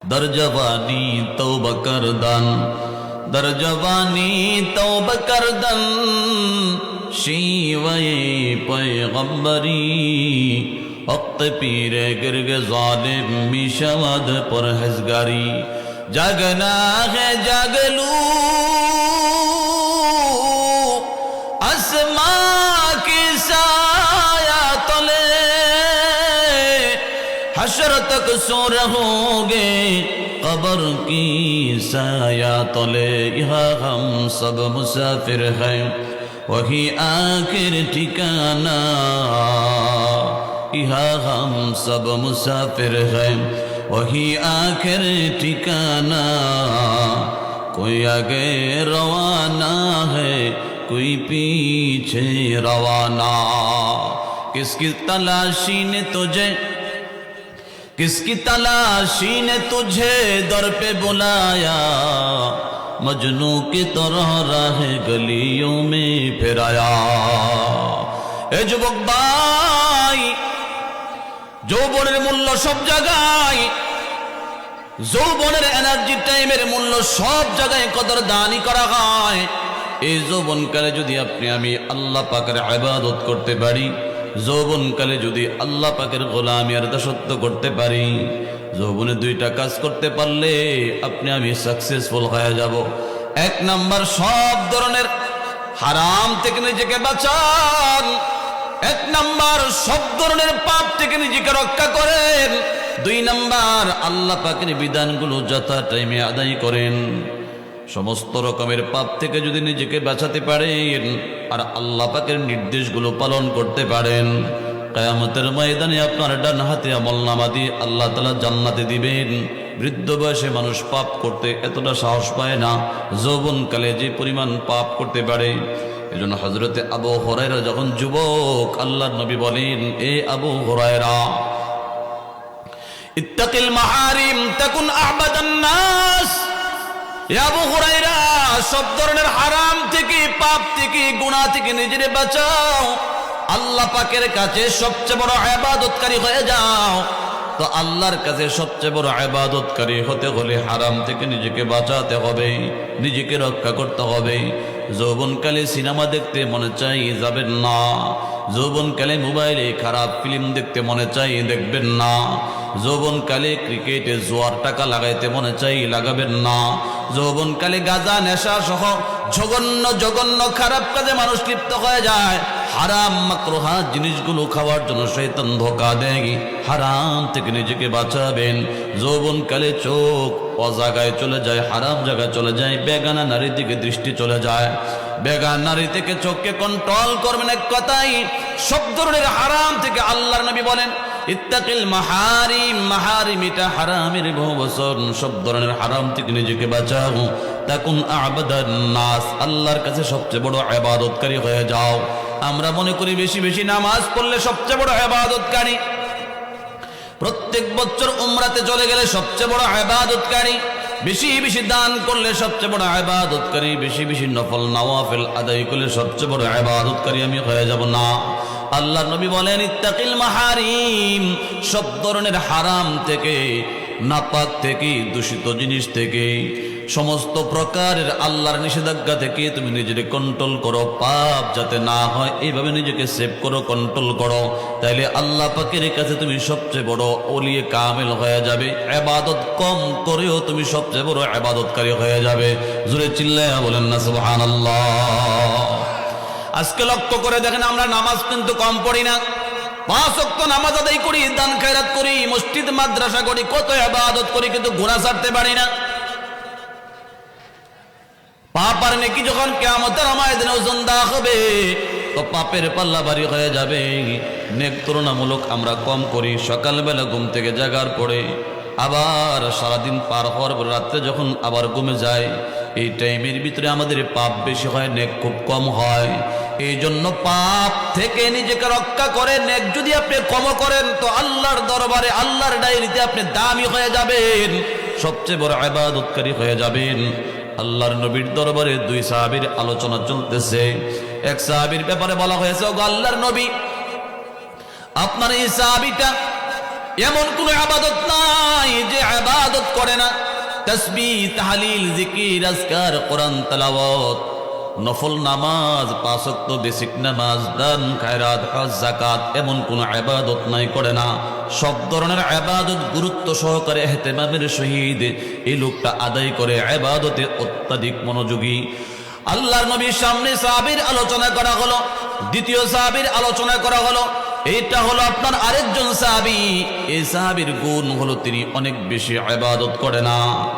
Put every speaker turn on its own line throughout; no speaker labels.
در جوانی توبہ کردن در جوانی توبہ کردن شیوہ پیغمبری وقت پیر گرگ ظالم میشود پرہزگاری جاگنا ہے جاگ لو آسماں کی سایہ تلے حشر تک سو رہو گے قبر کی سایہ تلے یہاں ہم سب مسافر ہیں وہی آخر ٹھکانہ یہاں ہم سب مسافر ہیں وہی آخر ٹھکانہ کوئی آگے روانہ ہے کوئی پیچھے روانہ کس کی تلاشی نے تجھے کس کی تلاشی نے تجھے در پہ بلایا مجنوں کی طرح راہ گلیوں میں پھرایا اے যুবক ভাই যৌবনের মূল্য সব জায়গায় যৌবনের এনার্জি টাইমের মূল্য সব জায়গায় কদরদানি করা হয় এই যৌবনকালে যদি আপনি আমি আল্লাহ পাকের ইবাদত করতে পারি যৌবনকালে যদি আল্লাহ পাকের গোলামি আর দাসত্ব করতে পারি যৌবনে দুইটা কাজ করতে পারলে আপনি আমি সাকসেসফুল হয়ে যাব এক নাম্বার সব ধরনের হারাম থেকে নিজেকে বাঁচান এক নাম্বার সব ধরনের পাপ থেকে নিজেকে রক্ষা করেন দুই নাম্বার আল্লাহ পাকের বিধানগুলো যথা টাইমে আদায় করেন সমস্ত রকমের পাপ থেকে যদি নিজেকে বাঁচাতে পারেন আর আল্লাহ পাকের নির্দেশগুলো পালন করতে পারেন কিয়ামতের ময়দানে আপনার ডান হাতে আমলনামা দিয়ে আল্লাহ তাআলা জান্নাতে দিবেন বৃদ্ধ বয়সে মানুষ পাপ করতে এতটা সাহস পায় না যৌবনকালে যে পরিমাণ পাপ করতে পারে এজন্য হযরতে আবু হুরায়রা যখন যুবক আল্লাহর নবী বলেন এ আবু হুরায়রা ইত্তাকিল মাহারিম তাকুন আ'বাদান নাস এ আবু হুরায়রা সব ধরনের হারাম থেকে পাপ থেকে গুনাহ থেকে নিজেকে বাঁচাও আল্লাহ পাকের কাছে সবচেয়ে বড় ইবাদতকারী হয়ে যাও তো আল্লাহর কাছে সবচেয়ে বড় ইবাদতকারী হতে হলে হারাম থেকে নিজেকে বাঁচাতে হবে নিজেকে রক্ষা করতে হবে যৌবনকালে সিনেমা দেখতে মনে চাই যাবেন না যৌবনকালে মোবাইলে খারাপ ফিল্ম দেখতে মনে চাই দেখবেন না যৌবনকালে ক্রিকেটে জোয়ার টাকা লাগাইতে মনে চাই লাগাবেন না যৌবনকালে গাঁজা নেশা সহ জঘন্য জঘন্য খারাপ কাজে মানুষ লিপ্ত হয়ে যায় হারাম মাকরুহা জিনিসগুলো খাওয়ার জন্য শয়তান ধোঁকা দেয় হারাম থেকে নিজেকে বাঁচাবেন যৌবনকালে চোখ অজাগায় চলে যায় হারাম জায়গায় চলে যায় বেগানা নারীর দিকে দৃষ্টি চলে যায় বেগানা নারী থেকে চোখকে কন্ট্রোল করবেন এক কথাই সব ধরনের হারাম থেকে আল্লাহর নবী বলেন ইত্তাকিল মাহারিম মাহারিম এটা হারামের বহুবচন সব ধরনের হারাম থেকে নিজেকে বাঁচাও তাকুন আ'বাদান নাস আল্লাহর কাছে সবচেয়ে বড় ইবাদতকারী হয়ে যাও আমরা মনে করি বেশি বেশি নামাজ পড়লে সবচেয়ে বড় ইবাদতকারী প্রত্যেক বছর উমরাতে চলে গেলে সবচেয়ে বড় ইবাদতকারী বেশি বেশি দান করলে সবচেয়ে বড় ইবাদতকারী বেশি বেশি নফল নওয়াফিল আদায় করলে সবচেয়ে বড় ইবাদতকারী আমি হয়ে যাব না আল্লাহর নবী বলেন ইত্তাকিল মাহারিম সব ধরনের হারাম থেকে নাপাক থেকে দূষিত জিনিস থেকে সমস্ত প্রকারের আল্লাহর নিষেধাজ্ঞা থেকে তুমি নিজেকে কন্ট্রোল করো পাপ যাতে না হয় এইভাবে নিজেকে সেভ করো কন্ট্রোল করো তাইলে আল্লাহ পাকের কাছে তুমি সবচেয়ে বড় ওলিয়ে কামেল হয়ে যাবে ইবাদত কম করেও তুমি সবচেয়ে বড় ইবাদতকারী হয়ে যাবে জোরে চিল্লায়া বলেন না সুবহানাল্লাহ আজকে লক্ষ্য করে দেখেন আমরা নামাজ কিন্তু কম পড়ি না 5 ওয়াক্ত নামাজ আদায় করি দান খয়রাত করি মসজিদ মাদ্রাসা করি কত ইবাদত করি কিন্তু গুনাহ ছাড়তে পারি না পাপ আর নেকি যখন কিয়ামতের ময়দানে ওজন দেওয়া হবে তো পাপের পাল্লা ভারী হয়ে যাবে নেক তুলনামূলক আমরা কম করি সকালবেলা ঘুম থেকে জাগার পরে আবার সারাদিন পার হওয়ার পর রাত্রে যখন আবার ঘুমে যায় এই টাইমের ভিতরে আমাদের পাপ বেশি হয় নেক খুব কম হয় এই জন্য পাপ থেকে নিজেকে রক্ষা করে নেক যদি আপনি কম করেন তো আল্লাহর দরবারে আল্লাহর ডায়েরিতে আপনি দামি হয়ে যাবেন সবচেয়ে বড় ইবাদতকারী হয়ে যাবেন আল্লাহর নবীর দরবারে দুই সাহাবীর আলোচনা চলতেছে এক সাহাবীর ব্যাপারে বলা হয়েছে ও আল্লাহর নবী আপনার এই সাহাবীটা এমন কোন ইবাদত নাই যে ইবাদত করে না। তাসবিহ, তাহলিল, জিকির, আজকার, কোরআন তেলাওয়াত, নফল নামাজ, পাঁচ ওয়াক্ত বেসিক নামাজ, দান, খায়রাত, হজ, যাকাত, এমন কোন ইবাদত নাই করে না। সব ধরনের ইবাদত গুরুত্ব সহকারে ইহতিমামের সহিত এই লোকটা আদায় করে, ইবাদতে অত্যাধিক মনোযোগী। আল্লাহর নবীর সামনে সাহাবীর আলোচনা করা হলো, দ্বিতীয় সাহাবীর আলোচনা করা হলো। এইটা হলো আপনার আরেকজন সাহাবী। এই সাহাবীর গুণ হলো তিনি অনেক বেশি ইবাদত করে না,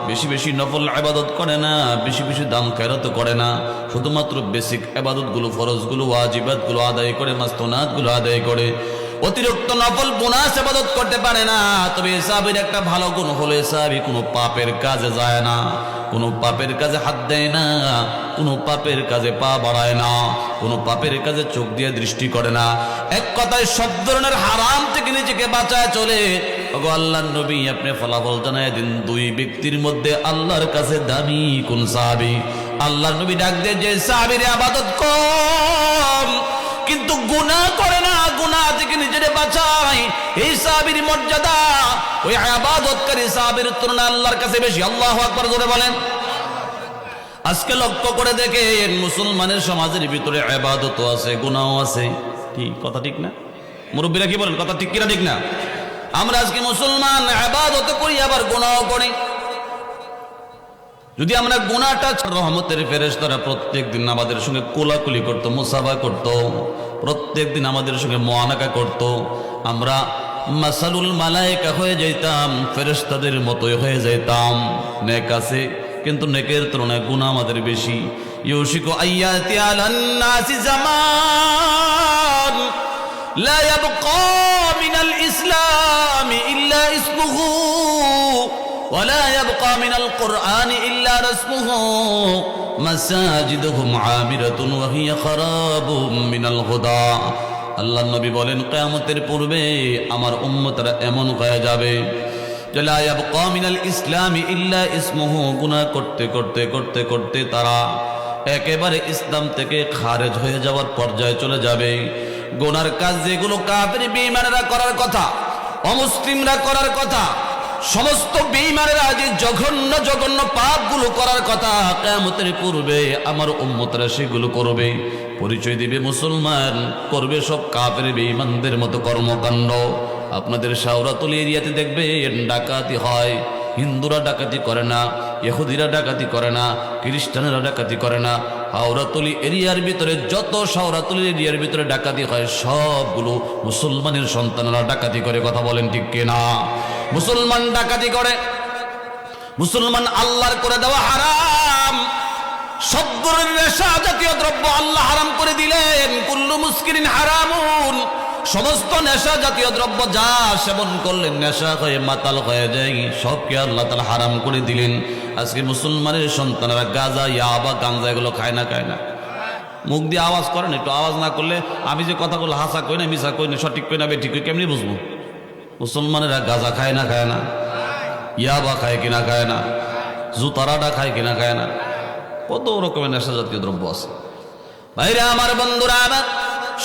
বেশি বেশি নফল ইবাদত করে না, বেশি বেশি দান খয়রাত করে না, শুধুমাত্র বেসিক ইবাদতগুলো, ফরজগুলো, ওয়াজিবাতগুলো আদায় করে, মাসনুনাতগুলো আদায় করে, অতিরিক্ত নফল বোনাস ইবাদত করতে পারে না। তবে এই সাহাবীর একটা ভালো গুণ হলো এই সাহাবী কোনো পাপের কাজে যায় না, কোনো পাপের কাজে হাত দেয় না, কোনো পাপের কাজে পা বাড়ায় না, কোনো পাপের কাজে চোখ দিয়ে দৃষ্টি করে না। এক কথায় সব ধরনের হারাম থেকে নিজেকে বাঁচায় চলে। ওগো আল্লাহর নবী, আপনি ফলাফল জানায় দিন, দুই ব্যক্তির মধ্যে আল্লাহর কাছে দামি কোন সাহাবী? আল্লাহর নবী ডাক দিয়ে, যে সাহাবীর ইবাদত কম কিন্তু গুনাহ করে না, গুনাহ থেকে নিজেকে বাঁচায়, এই সাহাবীর মর্যাদা ওই ইবাদতকারী সাহাবীর তুলনায় আল্লাহর কাছে বেশি। আল্লাহু আকবার জোরে বলেন। আজকে লক্ষ্য করে দেখেন, মুসলমানের সমাজের ভিতরে ইবাদতও আছে, গুনাহও আছে। ঠিক কথা, ঠিক না? মুরব্বীরা কি বলেন, কথা ঠিক কিনা ঠিক না? আমরা আজকে মুসলমান ইবাদত করি আবার গুনাহও করি। যদি আমরা গুনাহটা, রহমতের ফেরেশতারা প্রত্যেকদিন আমাদের সঙ্গে কোলাকুলি করত, মুসাফা করত, প্রত্যেকদিন আমাদের সঙ্গে মুআনাকা করত, আমরা মাসালুল মালায়েকা হয়ে যাইতাম, ফেরেশতাদের মতোই হয়ে যাইতাম। নেক আছে কিন্তু নেকের তুলনায় গুনাহ আমাদের বেশি। ইউশিকু আইয়াতি আলান নাসি জামান লা ইয়াবকা মিনাল ইসলামি ইল্লা ইসমুহু ওয়া লা ইয়াবকা মিনাল কুরআনি ইল্লা রাসমুহু মাসাজিদুহুম আমিরাতুন ওয়া হিয়া খারাবুম মিনাল হুদা। আল্লাহর নবী বলেন, কিয়ামতের পূর্বে আমার উম্মতরা এমন হয়ে যাবে, লা ইয়াবকা মিনাল ইসলামি ইল্লা ইসমুহু, গুনাহ করতে করতে করতে করতে তারা একেবারে ইসলাম থেকে খারেজ হয়ে যাওয়ার পর্যায়ে চলে যাবে। গুনার কাজ যেগুলো কাফের বেঈমানেরা করার কথা, অমুসলিমরা করার কথা, সমস্ত বেঈমানেরা যে জঘন্য জঘন্য পাপগুলো করার কথা, কিয়ামতের পূর্বে আমার উম্মতরা সেগুলো করবে। পরিচয় দিবে মুসলমান, করবে সব কাফের বেঈমানদের মতো কর্মকাণ্ড। আপনাদের শাওরাতুল এরিয়াতে দেখবেন ডাকাতি হয়, হিন্দুরা ডাকাতি করে না, ইহুদিরা ডাকাতি করে না, খ্রিস্টানেরা ডাকাতি করে না। হাওড়াতলি এরিয়ার ভিতরে যত শাওরাতুল এরিয়ার ভিতরে ডাকাতি হয়, সবগুলো মুসলমানের সন্তানরা ডাকাতি করে। কথা বলেন ঠিক কিনা? মুসলমান ডাকাতি করে। মুসলমান আল্লাহর করে দেওয়া হারাম, সব ধরনের নেশা জাতীয় দ্রব্য আল্লাহ হারাম করে দিলেন। কুল্লু মুস্কিরিন হারামুন, সমস্ত নেশা জাতীয় দ্রব্য যা সেবন করলেন নেশা হয়ে মাতাল হয়ে যায়, সবকে আল্লাহ তাআলা হারাম করে দিলেন। আজকে মুসলমানের সন্তানরা গাঁজা, ইয়াবা, গাঞ্জা এগুলো খায় না? খায় না? মুখ দিয়ে আওয়াজ করেন, একটু আওয়াজ না করলে আমি যে কথাগুলো হাসা কই না, মিশা কই না, সঠিক কই না, বেঠিক কই, কেমনি বুঝবো? মুসলমানেরা গাঁজা খায় না? খায় না? ইয়াবা খায় কিনা? খায় না? জুতারাটা খায় কিনা? খায় না? কত রকমের নেশা জাতীয় দ্রব্য আছে। ভাইরা আমার, বন্ধুরা আমার,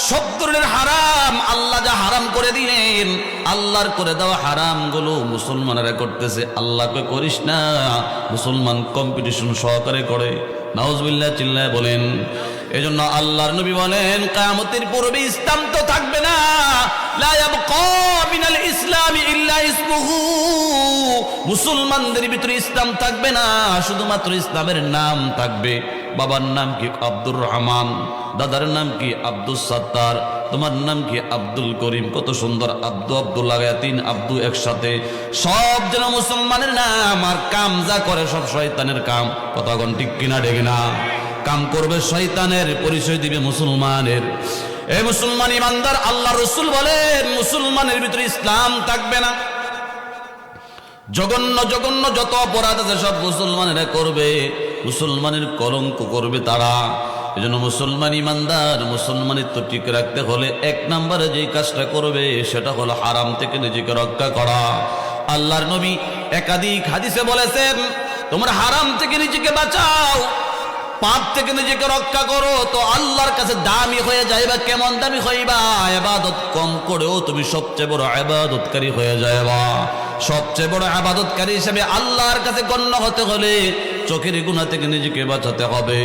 সব ধরনের হারাম আল্লাহ যা হারাম করে দিলেন, আল্লাহর করে দেওয়া হারাম গুলো মুসলমানেরা করতেছে। আল্লাহকে করিস না, মুসলমান কম্পিটিশন সহকারে করে। নাউজুবিল্লাহ চিল্লায় বলেন। এজন্য আল্লাহর নবী বলেন, কিয়ামতের পূর্বে ইসলাম তো থাকবে না। লা ইয়াবকা মিনাল ইসলামি ইল্লা ইসমুহু, মুসলমানদের ভিতরে ইসলাম থাকবে না, শুধুমাত্র ইসলামের নাম থাকবে। বাবার নাম কি? আব্দুর রহমান। দাদার নাম কি? আব্দুল সাত্তার। তোমার নাম কি? আব্দুল করিম। কত সুন্দর আব্দু আব্দুল লাগায়, তিন আব্দু একসাথে, সব যেন মুসলমানের নাম। আর কাম যা করে সব শয়তানের কাম। কথাগণ ঠিক কিনা? ঠিক না? কাম করবে শয়তানের, পরিচয় দিবে মুসলমানের। এই মুসলমান ইমানদার, আল্লাহ রসুল বলেন মুসলমানের ভিতরে ইসলাম থাকবে না। জঘন্য জঘন্য যত অপরাধ আছে সব মুসলমানেরা করবে, মুসলমানের কলঙ্ক করবে তারা। এজন্য মুসলমান ইমানদার, মুসলমানিত্ব ঠিক রাখতে হলে এক নম্বরে যেই কাজটা করবে সেটা হলো হারাম থেকে নিজেকে রক্ষা করা। আল্লাহর নবী একাধিক হাদিসে বলেছেন, তোমরা হারাম থেকে নিজেকে বাঁচাও। পাপ থেকে নিজেকে রক্ষা করো তো আল্লাহর কাছে দামি হয়ে যাইবা। কেমন দামি হইবা? ইবাদত কম করেও তুমি সবচেয়ে বড় ইবাদতকারী হয়ে যাইবা। সবচেয়ে বড় ইবাদতকারী হিসেবে আল্লাহর কাছে গণ্য হতে হলে চোখের গুনাহ থেকে নিজেকে বাঁচাতে হবে,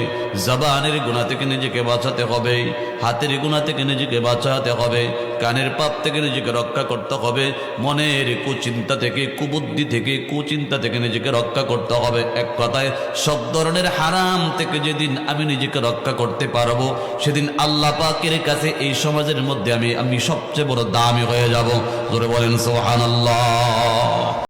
জবানের গুনাহ থেকে নিজেকে বাঁচাতে হবে, হাতের গুনাহ থেকে নিজেকে বাঁচাতে হবে, কানের পাপ থেকে নিজেকে রক্ষা করতে হবে, মনের কুচিন্তা থেকে, কুবুদ্ধি থেকে, কুচিন্তা থেকে নিজেকে রক্ষা করতে হবে। এক কথায় সব ধরনের হারাম থেকে যেদিন আমি নিজেকে রক্ষা করতে পারবো সেদিন আল্লাহ পাকের কাছে এই সমাজের মধ্যে আমি সবচেয়ে বড় দামি হয়ে যাব। জোরে বলেন সুবহানাল্লাহ।